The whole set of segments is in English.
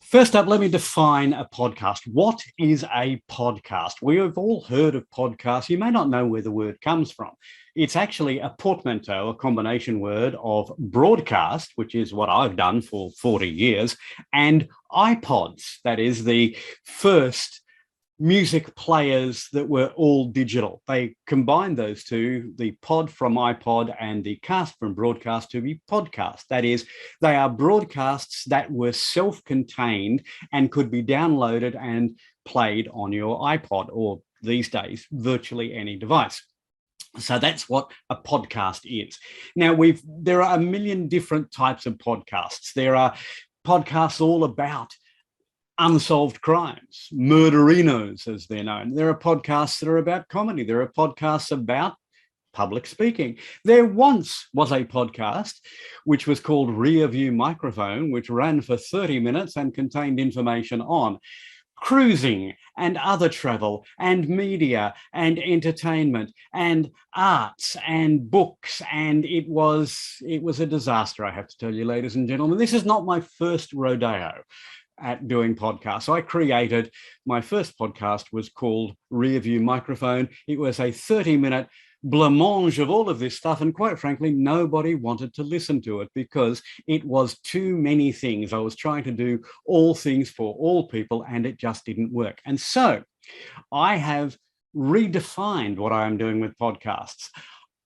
First up, let me define a podcast. What is a podcast? We have all heard of podcasts. You may not know where the word comes from. It's actually a portmanteau, a combination word of broadcast, which is what I've done for 40 years, and iPods. That is the first music players that were all digital. They combined those two, the pod from iPod and the cast from broadcast, to be podcast. That is, they are broadcasts that were self-contained and could be downloaded and played on your iPod, or these days, virtually any device. So that's what a podcast is. Now, there are a million different types of podcasts. There are podcasts all about unsolved crimes, murderinos as they're known. There are podcasts that are about comedy. There are podcasts about public speaking. There once was a podcast which was called Rear View Microphone, which ran for 30 minutes and contained information on cruising and other travel and media and entertainment and arts and books. And it was a disaster, I have to tell you, ladies and gentlemen. This is not my first rodeo at doing podcasts. I created, my first podcast was called Rear View Microphone. It was a 30-minute blancmange of all of this stuff. And quite frankly, nobody wanted to listen to it because it was too many things. I was trying to do all things for all people and it just didn't work. And so I have redefined what I am doing with podcasts.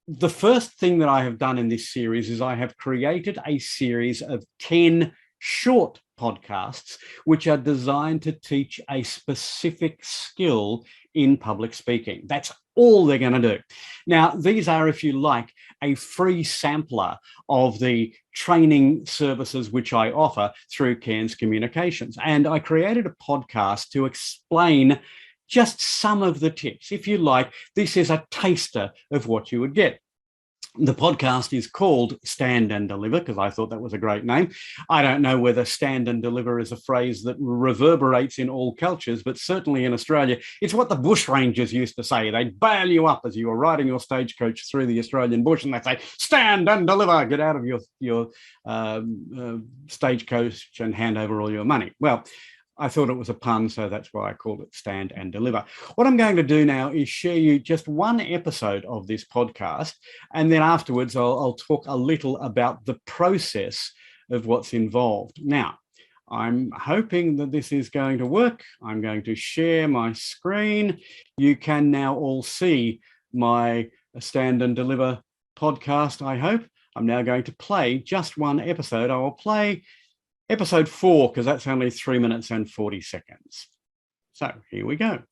The first thing that I have done in this series is I have created a series of 10 short podcasts which are designed to teach a specific skill in public speaking. That's all they're going to do. Now, these are, if you like, a free sampler of the training services which I offer through Cairns Communications. And I created a podcast to explain just some of the tips. If you like, this is a taster of what you would get. The podcast is called Stand and Deliver because I thought that was a great name. I don't know whether stand and deliver is a phrase that reverberates in all cultures, but certainly in Australia, it's what the bushrangers used to say. They'd bail you up as you were riding your stagecoach through the Australian bush and they'd say, stand and deliver, get out of your stagecoach and hand over all your money. Well, I thought it was a pun, so that's why I called it Stand and Deliver. What I'm going to do now is share you just one episode of this podcast, and then afterwards I'll talk a little about the process of what's involved. Now, I'm hoping that this is going to work. I'm going to share my screen. You can now all see my Stand and Deliver podcast, I hope. I'm now going to play just one episode. I will play episode 4, because that's only 3 minutes and 40 seconds. So here we go.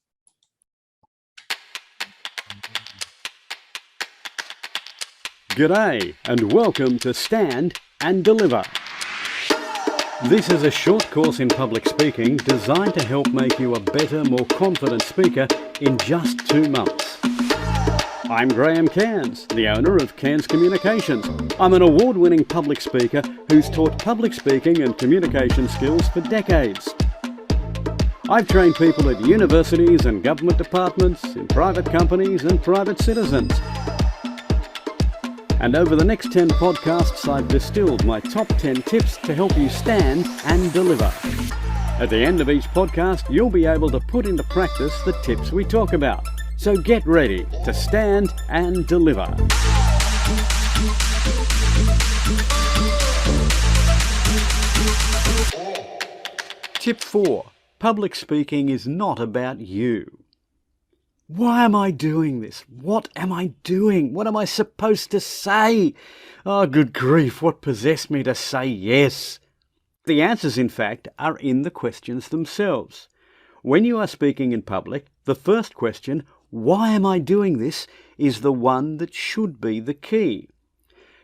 G'day and welcome to Stand and Deliver. This is a short course in public speaking designed to help make you a better, more confident speaker in just 2 months. I'm Graham Cairns, the owner of Cairns Communications. I'm an award-winning public speaker who's taught public speaking and communication skills for decades. I've trained people at universities and government departments, in private companies and private citizens. And over the next 10 podcasts, I've distilled my top 10 tips to help you stand and deliver. At the end of each podcast, you'll be able to put into practice the tips we talk about. So get ready to stand and deliver. Tip 4. Public speaking is not about you. Why am I doing this? What am I doing? What am I supposed to say? Oh, good grief, what possessed me to say yes? The answers, in fact, are in the questions themselves. When you are speaking in public, the first question, why am I doing this, is the one that should be the key.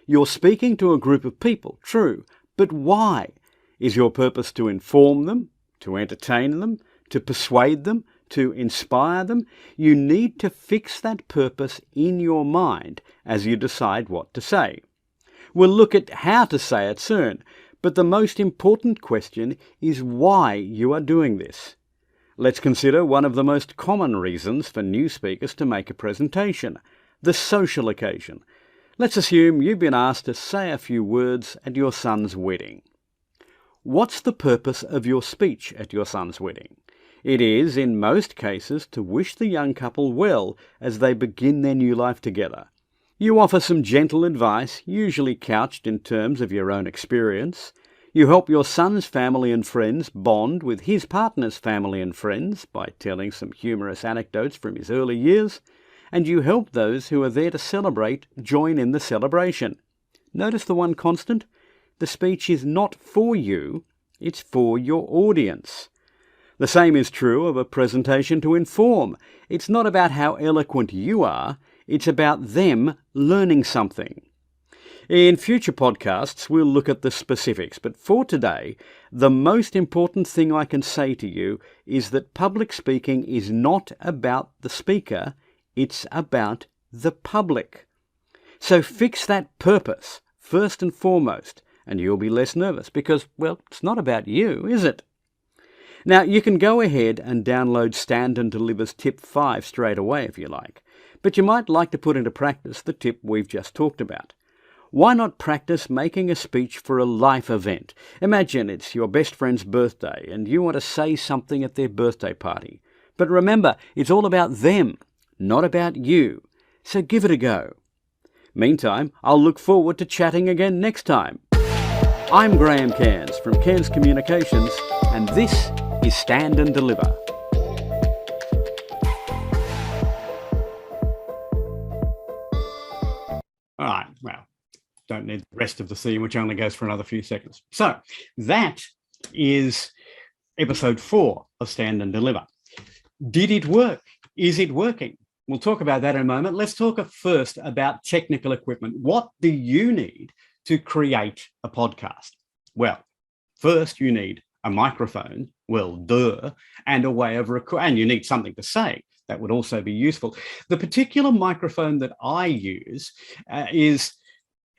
You're speaking to a group of people, true, but why? Is your purpose to inform them, to entertain them, to persuade them, to inspire them? You need to fix that purpose in your mind as you decide what to say. We'll look at how to say it soon, but the most important question is why you are doing this. Let's consider one of the most common reasons for new speakers to make a presentation, the social occasion. Let's assume you've been asked to say a few words at your son's wedding. What's the purpose of your speech at your son's wedding? It is, in most cases, to wish the young couple well as they begin their new life together. You offer some gentle advice, usually couched in terms of your own experience. You help your son's family and friends bond with his partner's family and friends by telling some humorous anecdotes from his early years. And you help those who are there to celebrate join in the celebration. Notice the one constant? The speech is not for you, it's for your audience. The same is true of a presentation to inform. It's not about how eloquent you are, it's about them learning something. In future podcasts, we'll look at the specifics, but for today, the most important thing I can say to you is that public speaking is not about the speaker, it's about the public. So fix that purpose first and foremost, and you'll be less nervous because, well, it's not about you, is it? Now, you can go ahead and download Stand and Deliver's Tip 5 straight away if you like, but you might like to put into practice the tip we've just talked about. Why not practice making a speech for a life event? Imagine it's your best friend's birthday and you want to say something at their birthday party. But remember, it's all about them, not about you. So give it a go. Meantime, I'll look forward to chatting again next time. I'm Graham Cairns from Cairns Communications, and this is Stand and Deliver. All right, well, don't need the rest of the theme, which only goes for another few seconds. So that is episode 4 of Stand and Deliver. Did it work? Is it working? We'll talk about that in a moment. Let's talk first about technical equipment. What do you need to create a podcast? Well, first you need a microphone, well, duh, and a way of recording, and you need something to say. That would also be useful. The particular microphone that I use is,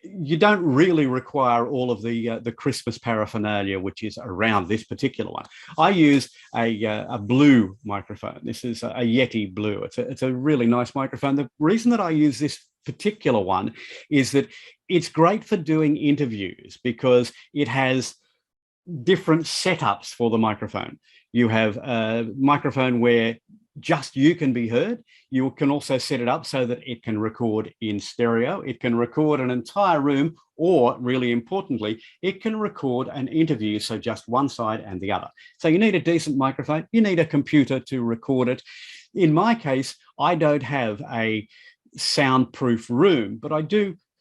you don't really require all of the Christmas paraphernalia, which is around this particular one. I use a blue microphone. This is a Yeti Blue. It's a really nice microphone. The reason that I use this particular one is that it's great for doing interviews because it has different setups for the microphone. You have a microphone where just you can be heard. You can also set it up so that it can record in stereo. It can record an entire room, or really importantly, it can record an interview, so just one side and the other. So you need a decent microphone. You need a computer to record it. In my case, I don't have a soundproof room, but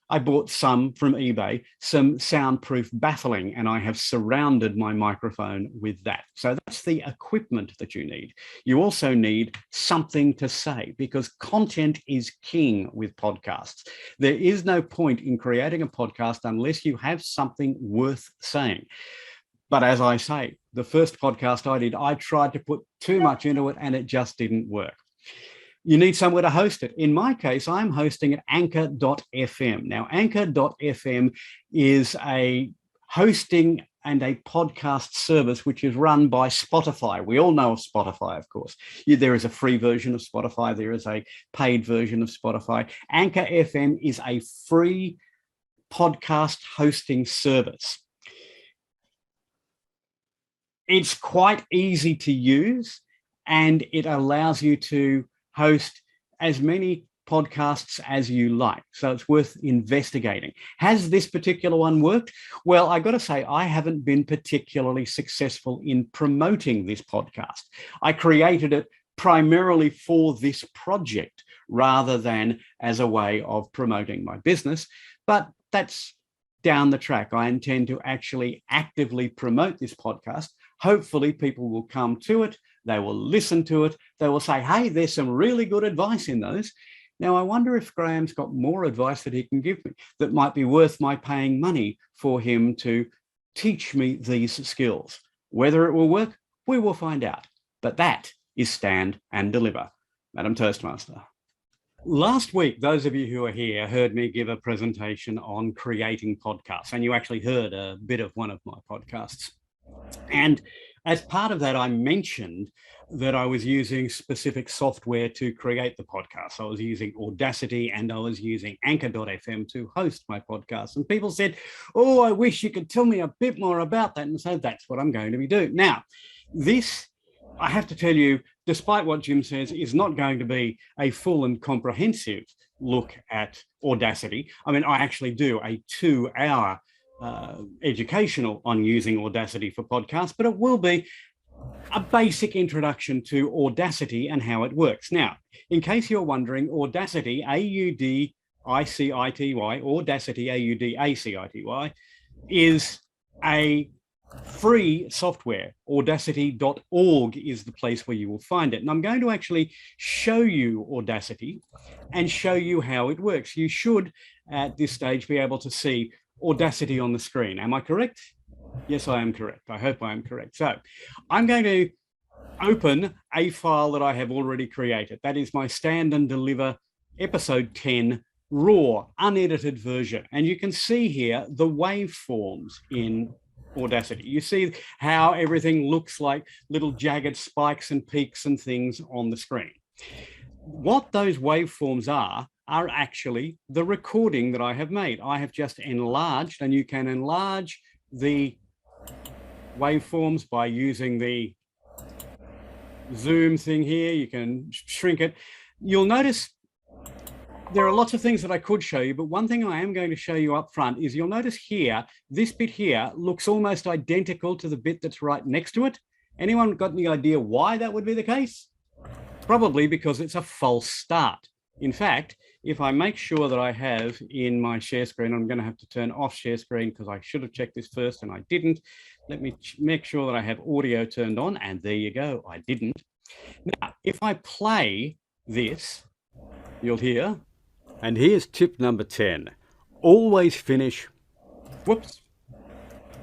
I bought some from eBay, some soundproof baffling, and I have surrounded my microphone with that. So that's the equipment that you need. You also need something to say, because content is king with podcasts. There is no point in creating a podcast unless you have something worth saying. But as I say, the first podcast I did, I tried to put too much into it and it just didn't work. You need somewhere to host it. In my case, I'm hosting at Anchor.fm. Now, Anchor.fm is a hosting and a podcast service which is run by Spotify. We all know of Spotify, of course. There is a free version of Spotify. There is a paid version of Spotify. Anchor.fm is a free podcast hosting service. It's quite easy to use, and it allows you to host as many podcasts as you like. So it's worth investigating. Has this particular one worked? Well, I got to say, I haven't been particularly successful in promoting this podcast. I created it primarily for this project rather than as a way of promoting my business. But that's down the track. I intend to actually actively promote this podcast. Hopefully people will come to it. They will listen to it. They will say, hey, there's some really good advice in those. Now, I wonder if Graham's got more advice that he can give me that might be worth my paying money for him to teach me these skills. Whether it will work, we will find out. But that is Stand and Deliver. Madam Toastmaster. Last week, those of you who are here heard me give a presentation on creating podcasts, and you actually heard a bit of one of my podcasts. And As part of that, I mentioned that I was using specific software to create the podcast. I was using Audacity and I was using Anchor.fm to host my podcast. And people said, oh, I wish you could tell me a bit more about that. And so that's what I'm going to be doing. Now, this, I have to tell you, despite what Jim says, is not going to be a full and comprehensive look at Audacity. I mean, I actually do a 2-hour educational on using Audacity for podcasts, but it will be a basic introduction to Audacity and how it works. Now, in case you're wondering, Audacity, A-U-D-I-C-I-T-Y, Audacity, A-U-D-A-C-I-T-Y, is a free software. Audacity.org is the place where you will find it. And I'm going to actually show you Audacity and show you how it works. You should, at this stage, be able to see Audacity on the screen. Am I correct? Yes, I am correct. I hope I am correct. So I'm going to open a file that I have already created. That is my Stand and Deliver episode 10 raw, unedited version. And you can see here the waveforms in Audacity. You see how everything looks like little jagged spikes and peaks and things on the screen. What those waveforms are actually the recording that I have made. I have just enlarged, and you can enlarge the waveforms by using the zoom thing here. You can shrink it. You'll notice there are lots of things that I could show you, but one thing I am going to show you up front is you'll notice here, this bit here looks almost identical to the bit that's right next to it. Anyone got any idea why that would be the case? Probably because it's a false start. In fact, if I make sure that I have in my share screen, I'm going to have to turn off share screen because I should have checked this first and I didn't. Let me make sure that I have audio turned on, and there you go, I didn't. Now, if I play this, you'll hear, and here's tip number 10, always finish, whoops,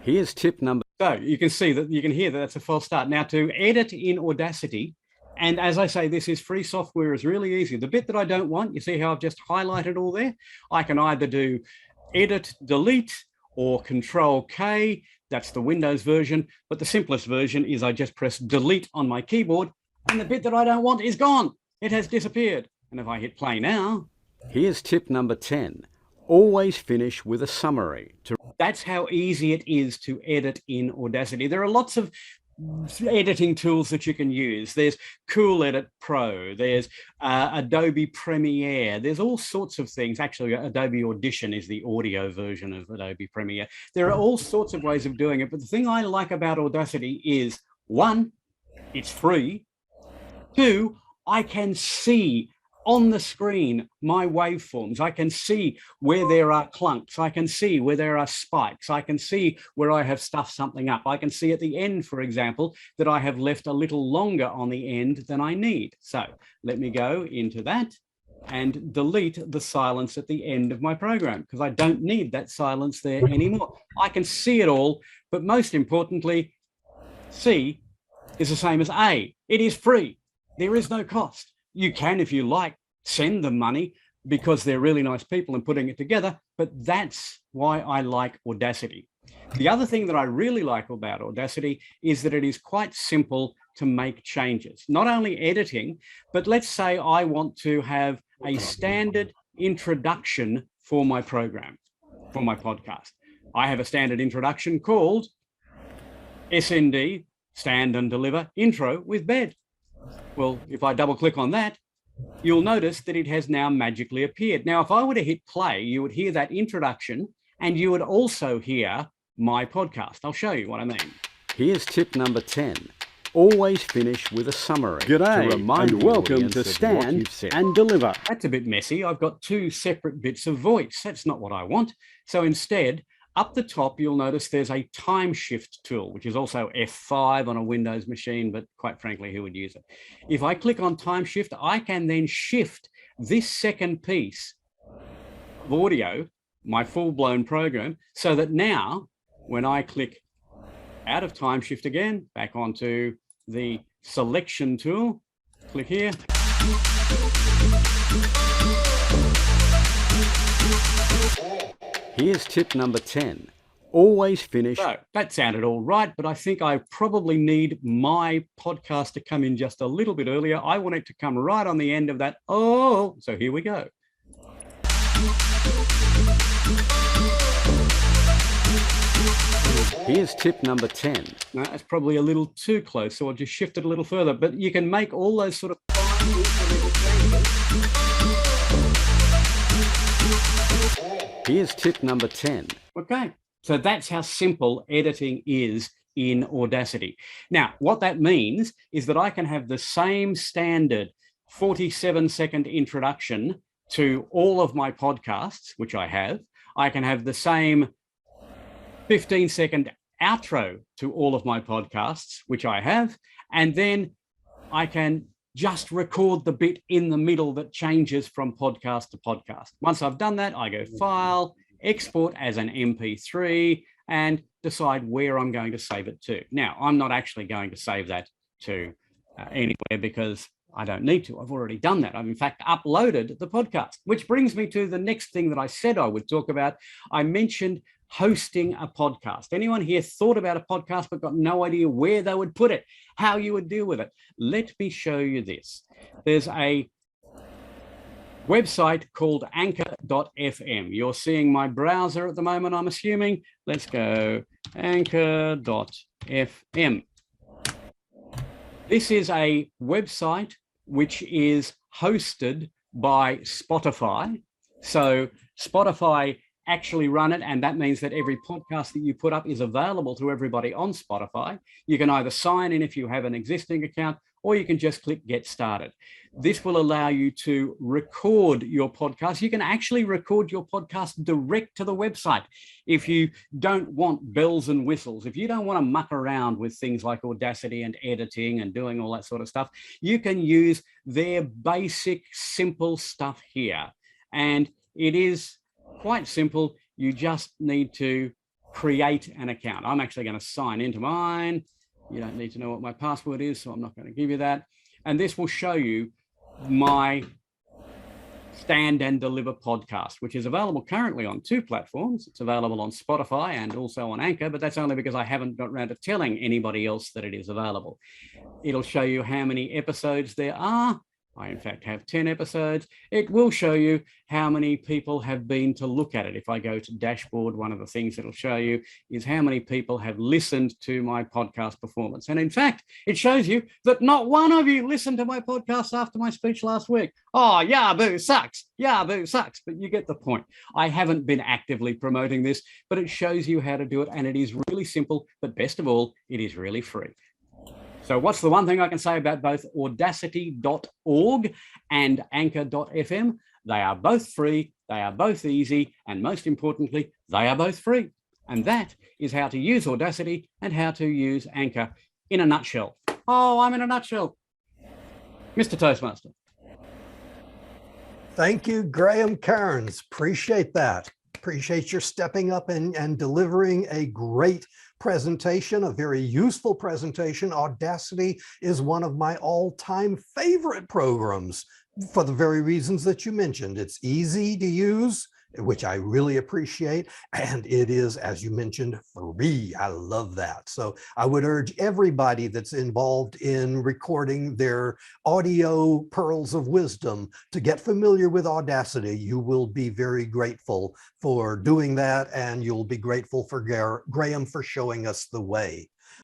here's tip number. So you can see that, you can hear that that's a false start. Now to edit in Audacity, and as I say, this is free software, is really easy. The bit that I don't want, you see how I've just highlighted all there? I can either do edit, delete, or Control K. That's the Windows version. But the simplest version is I just press delete on my keyboard, and the bit that I don't want is gone. It has disappeared. And if I hit play now, here's tip number 10. Always finish with a summary. That's how easy it is to edit in Audacity. There are lots of editing tools that you can use. There's Cool Edit Pro, there's Adobe Premiere, there's all sorts of things. Actually, Adobe Audition is the audio version of Adobe Premiere. There are all sorts of ways of doing it, but the thing I like about Audacity is, one, it's free. Two, I can see on the screen my waveforms. I can see where there are clunks. I can see where there are spikes. I can see where I have stuffed something up. I can see at the end, for example, that I have left a little longer on the end than I need. So let me go into that and delete the silence at the end of my program, because I don't need that silence there anymore. I can see it all, but most importantly, C is the same as A. It is free. There is no cost. You can, if you like, send them money because they're really nice people and putting it together, but that's why I like Audacity. The other thing that I really like about Audacity is that it is quite simple to make changes. Not only editing, but let's say I want to have a standard introduction for my program, for my podcast. I have a standard introduction called SND, Stand and Deliver Intro with Bed. Well, if I double click on that, you'll notice that it has now magically appeared. Now, if I were to hit play, you would hear that introduction and you would also hear my podcast. I'll show you what I mean. Here's tip number 10. Always finish with a summary. G'day, and welcome to Stand and Deliver. That's a bit messy. I've got two separate bits of voice. That's not what I want. So instead, up the top, you'll notice there's a time shift tool, which is also F5 on a Windows machine, but quite frankly, who would use it? If I click on time shift, I can then shift this second piece of audio, my full-blown program, so that now, when I click out of time shift again, back onto the selection tool, click here. Here's tip number 10. always finish. So that sounded all right, but I think I probably need my podcast to come in just a little bit earlier. I want it to come right on the end of that. Oh, so here we go. Here's tip number 10. Now, that's probably a little too close, so I'll just shift it a little further, but you can make all those sort of Here's tip number 10. Okay, so that's how simple editing is in Audacity. Now, what that means is that I can have the same standard 47-second introduction to all of my podcasts, which I have. I can have the same 15-second outro to all of my podcasts, which I have, and then I can just record the bit in the middle that changes from podcast to podcast. Once I've done that, I go File, Export as an MP3, and decide where I'm going to save it to. Now, I'm not actually going to save that to anywhere because I don't need to. I've already done that. I've in fact uploaded the podcast, which brings me to the next thing that I said I would talk about. I mentioned hosting a podcast. Anyone here thought about a podcast but got no idea where they would put it, how you would deal with it? Let me show you this. There's a website called Anchor.fm. You're seeing my browser at the moment, I'm assuming. Let's go Anchor.fm. This is a website which is hosted by Spotify. So Spotify actually run it, and that means that every podcast that you put up is available to everybody on Spotify. You can either sign in if you have an existing account, or you can just click Get Started. This will allow you to record your podcast. You can actually record your podcast direct to the website. If you don't want bells and whistles, if you don't want to muck around with things like Audacity and editing and doing all that sort of stuff, you can use their basic, simple stuff here. And it is quite simple. You just need to create an account. I'm actually going to sign into mine. You don't need to know what my password is, so I'm not going to give you that. And this will show you my Stand and Deliver podcast, which is available currently on 2 platforms. It's available on Spotify and also on Anchor, but that's only because I haven't got around to telling anybody else that it is available. It'll show you how many episodes there are. I, in fact, have 10 episodes. It will show you how many people have been to look at it. If I go to dashboard, one of the things it'll show you is how many people have listened to my podcast performance. And in fact, it shows you that not one of you listened to my podcast after my speech last week. Oh, yeah, boo, sucks. Yeah, boo, sucks. But you get the point. I haven't been actively promoting this, but it shows you how to do it. And it is really simple. But best of all, it is really free. So what's the one thing I can say about both audacity.org and Anchor.fm? They are both free, they are both easy, and most importantly, they are both free. And that is how to use Audacity and how to use Anchor in a nutshell. Oh, I'm in a nutshell. Mr. Toastmaster. Thank you, Graham Cairns. Appreciate that. Appreciate your stepping up and delivering a great presentation, a very useful presentation. Audacity is one of my all-time favorite programs for the very reasons that you mentioned. It's easy to use, which I really appreciate, and it is, as you mentioned, free. I love that. So I would urge everybody that's involved in recording their audio pearls of wisdom to get familiar with Audacity. You will be very grateful for doing that, and you'll be grateful for Graham for showing us the way.